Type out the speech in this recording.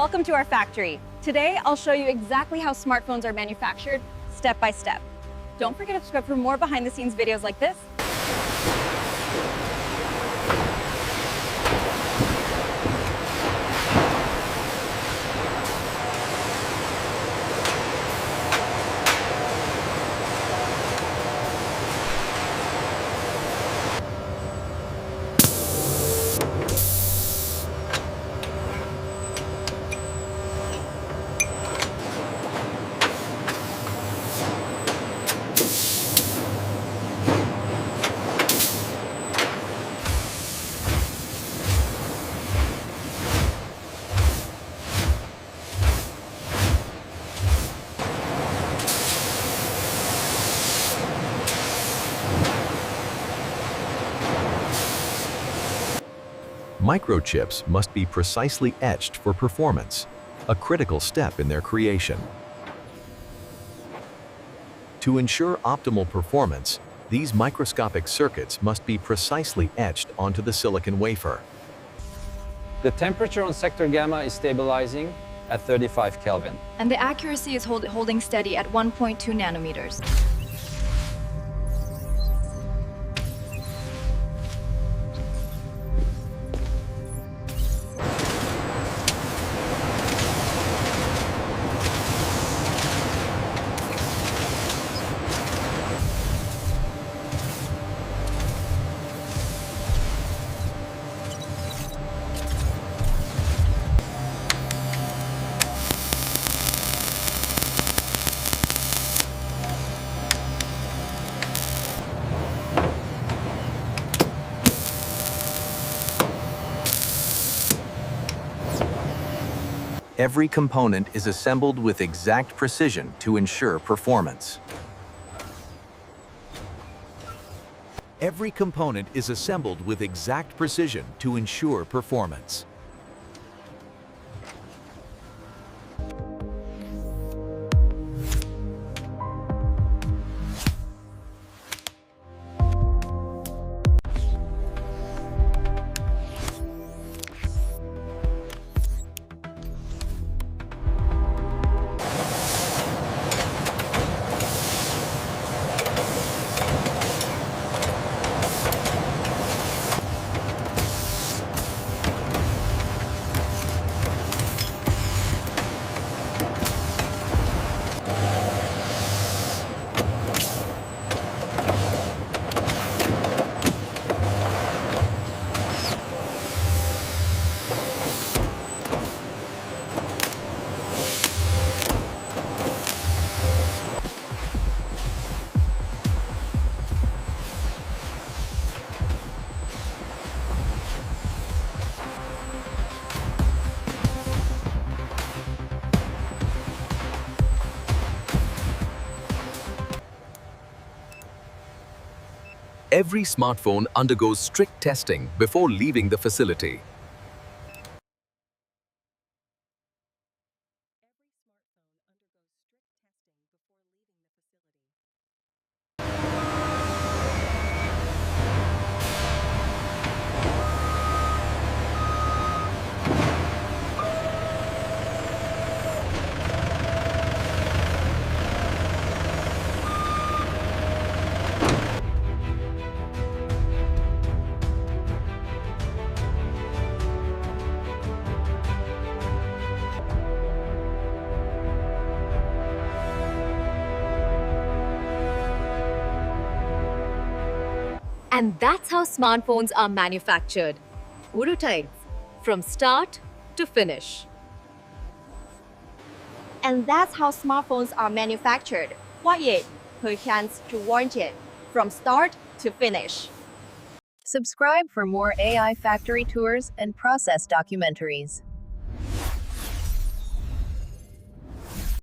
Welcome to our factory. Today, I'll show you exactly how smartphones are manufactured, step by step. Don't forget to subscribe for more behind-the-scenes videos like this. Microchips must be precisely etched for performance, a critical step in their creation. To ensure optimal performance, these microscopic circuits must be precisely etched onto the silicon wafer. The temperature on sector gamma is stabilizing at 35 Kelvin. And the accuracy is holding steady at 1.2 nanometers. Every component is assembled with exact precision to ensure performance. Every component is assembled with exact precision to ensure performance. Every smartphone undergoes strict testing before leaving the facility. And that's how smartphones are manufactured. Prototypes, from start to finish. And that's how smartphones are manufactured, quiet, perchance to warranted, from start to finish. Subscribe for more AI factory tours and process documentaries.